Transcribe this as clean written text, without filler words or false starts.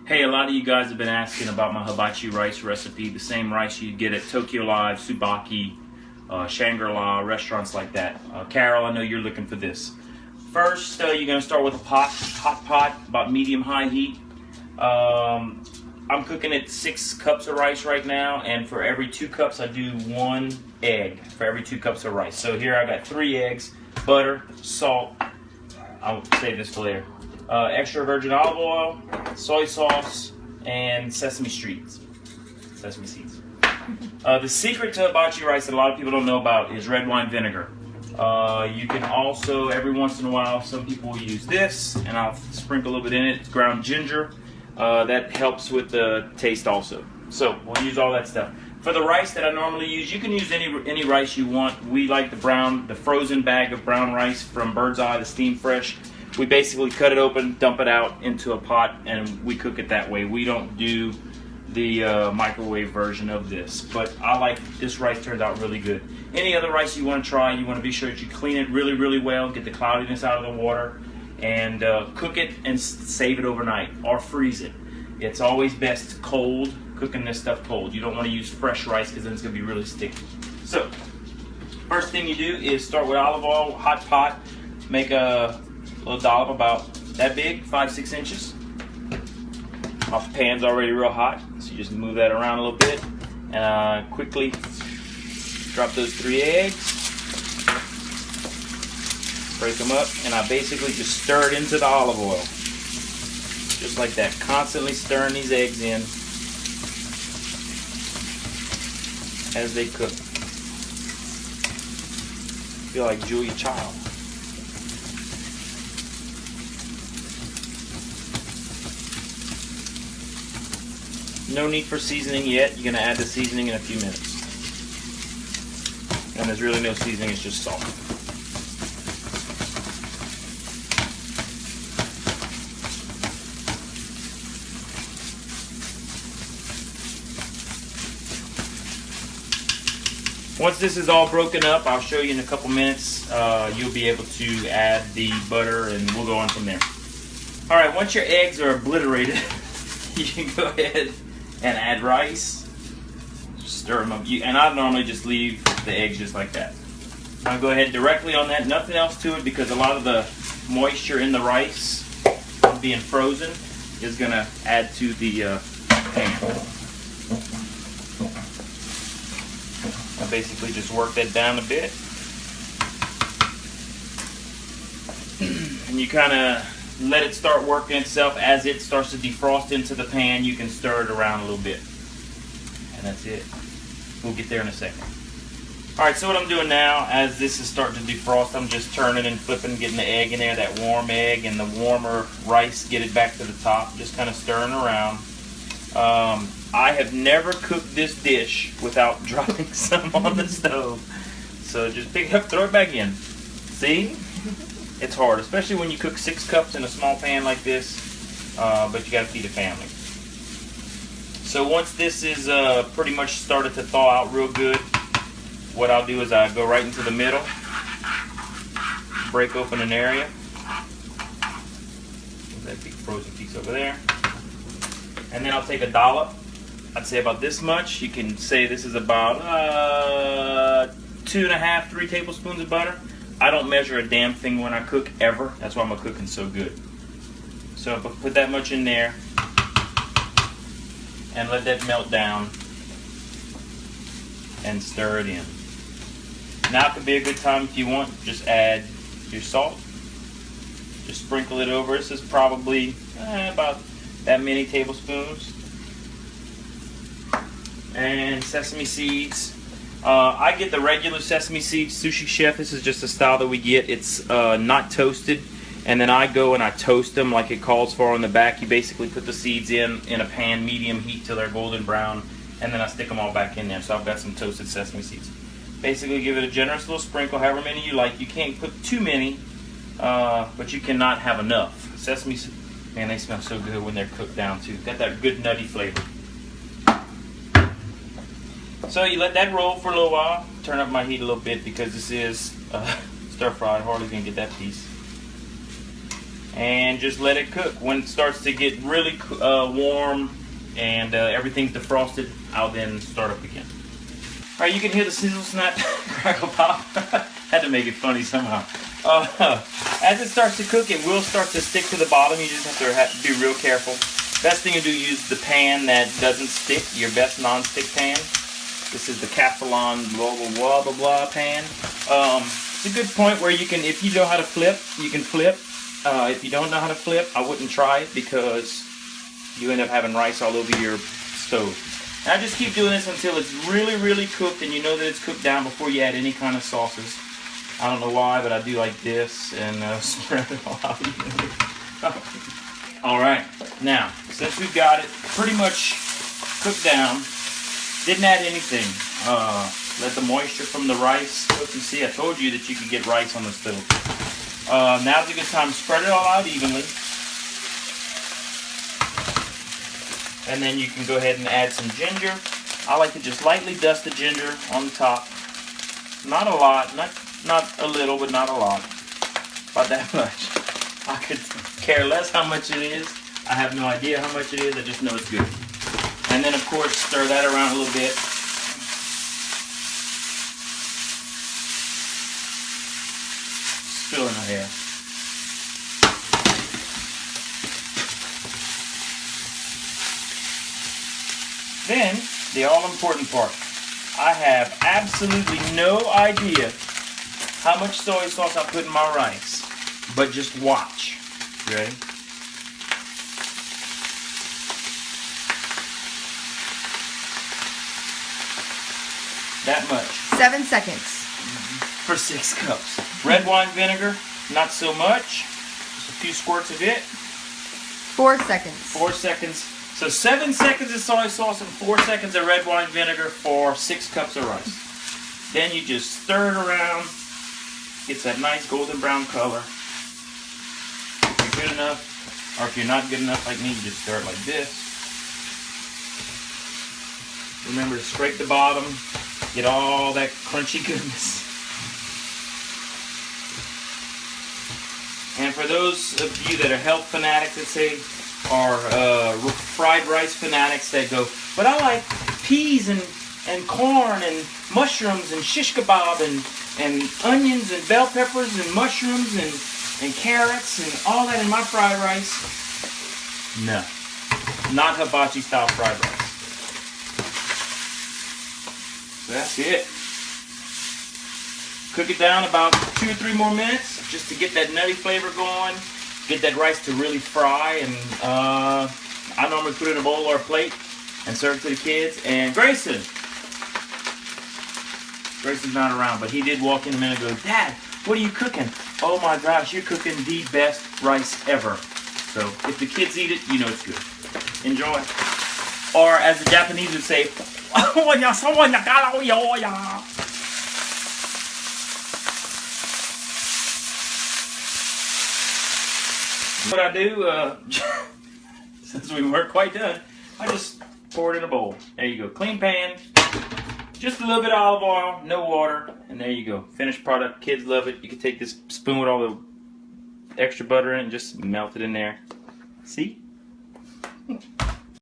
Hey, a lot of you guys have been asking about my hibachi rice recipe, the same rice you get at Tokyo Live, Tsubaki, Shangri-La, restaurants like that. Carol, I know you're looking for this. First, you're going to start with a hot pot, about medium-high heat. I'm cooking at 6 cups of rice right now, and for every 2 cups I do 1 egg for every 2 cups of rice. So here I got 3 eggs, butter, salt, I'll save this for later, extra virgin olive oil, soy sauce, and sesame seeds. The secret to hibachi rice that a lot of people don't know about is red wine vinegar. You can also, every once in a while, some people will use this, and I'll sprinkle a little bit in it. It's ground ginger. That helps with the taste also. So we'll use all that stuff. For the rice that I normally use, you can use any rice you want. We like the frozen bag of brown rice from Bird's Eye, the Steam Fresh. We basically cut it open, dump it out into a pot, and we cook it that way. We don't do the microwave version of this, but I like this rice. Turns out really good. Any other rice you want to try, you want to be sure that you clean it really well, get the cloudiness out of the water, and cook it and save it overnight or freeze it. It's always best cold, cooking this stuff cold. You don't want to use fresh rice because then it's going to be really sticky. So first thing you do is start with olive oil, hot pot, make a little dollop about that big, 5-6 inches. My pan's already real hot, so you just move that around a little bit and quickly drop those 3 eggs. Break them up, and I basically just stir it into the olive oil. Just like that, constantly stirring these eggs in as they cook. Feel like Julia Child. No need for seasoning yet. You're going to add the seasoning in a few minutes. And there's really no seasoning, it's just salt. Once this is all broken up, I'll show you in a couple minutes, you'll be able to add the butter and we'll go on from there. Alright, once your eggs are obliterated, you can go ahead and add rice. Just stir them up. And I normally just leave the eggs just like that. I'll go ahead directly on that, nothing else to it, because a lot of the moisture in the rice being frozen is going to add to the pan. I basically just work that down a bit. And you kind of let it start working itself. As it starts to defrost into the pan, you can stir it around a little bit. And that's it. We'll get there in a second. Alright, so what I'm doing now, as this is starting to defrost, I'm just turning and flipping, getting the egg in there, that warm egg, and the warmer rice, get it back to the top. Just kind of stirring around. I have never cooked this dish without dropping some on the stove. So just pick it up, throw it back in. See? It's hard, especially when you cook 6 cups in a small pan like this, but you got to feed a family. So once this is pretty much started to thaw out real good, what I'll do is I go right into the middle, break open an area. That big frozen piece over there. And then I'll take a dollop. I'd say about this much. You can say this is about 2.5, 3 tablespoons of butter. I don't measure a damn thing when I cook, ever. That's why my cooking's so good. So put that much in there and let that melt down and stir it in. Now could be a good time if you want, just add your salt. Just sprinkle it over. This is probably about that many tablespoons. And sesame seeds. I get the regular sesame seeds, Sushi Chef. This is just the style that we get. It's not toasted, and then I go and I toast them like it calls for on the back. You basically put the seeds in a pan, medium heat till they're golden brown, and then I stick them all back in there. So I've got some toasted sesame seeds. Basically give it a generous little sprinkle, however many you like. You can't put too many, but you cannot have enough. Sesame seeds, man, they smell so good when they're cooked down too. Got that good nutty flavor. So you let that roll for a little while. Turn up my heat a little bit because this is stir fried. Hardly gonna get that piece. and just let it cook. When it starts to get really warm and everything's defrosted, I'll then start up again. Alright, you can hear the sizzle, snap, crackle, pop. Had to make it funny somehow. As it starts to cook, it will start to stick to the bottom. You just have to be real careful. Best thing to do, use the pan that doesn't stick, your best non-stick pan. This is the Castellan blah blah blah blah blah pan. It's a good point where you can, if you know how to flip, you can flip. If you don't know how to flip, I wouldn't try it because you end up having rice all over your stove. And I just keep doing this until it's really, really cooked and you know that it's cooked down before you add any kind of sauces. I don't know why, but I do like this and spread it all out evenly. Alright, now, since we've got it pretty much cooked down, didn't add anything. Let the moisture from the rice cook. You see, I told you that you could get rice on the stove. Now's a good time to spread it all out evenly. And then you can go ahead and add some ginger. I like to just lightly dust the ginger on the top. Not a lot, not a little, but not a lot. About that much. I could care less how much it is. I have no idea how much it is, I just know it's good. And then of course stir that around a little bit. Spilling out here. Then, the all-important part. I have absolutely no idea how much soy sauce I put in my rice. But just watch. You ready? That much. 7 seconds. For 6 cups. Red wine vinegar, not so much. Just a few squirts of it. 4 seconds. 4 seconds. So 7 seconds of soy sauce and 4 seconds of red wine vinegar for 6 cups of rice. Then you just stir it around. Gets that nice golden brown color. If you're good enough, or if you're not good enough like me, you just stir it like this. Remember to scrape the bottom. Get all that crunchy goodness. And for those of you that are health fanatics, let's say, or fried rice fanatics that go, but I like peas and corn and mushrooms and shish kebab and onions and bell peppers and mushrooms and carrots and all that in my fried rice. No. Not hibachi style fried rice. So that's it. Cook it down about 2 or 3 more minutes just to get that nutty flavor going. Get that rice to really fry, and I normally put it in a bowl or a plate and serve it to the kids. And Grayson's not around, but he did walk in a minute and go, Dad, what are you cooking? Oh my gosh, you're cooking the best rice ever. So if the kids eat it, you know it's good. Enjoy. Or as the Japanese would say, what I do, since we weren't quite done, I just pour it in a bowl. There you go. Clean pan, just a little bit of olive oil, no water, and there you go. Finished product. Kids love it. You can take this spoon with all the extra butter in it and just melt it in there. See?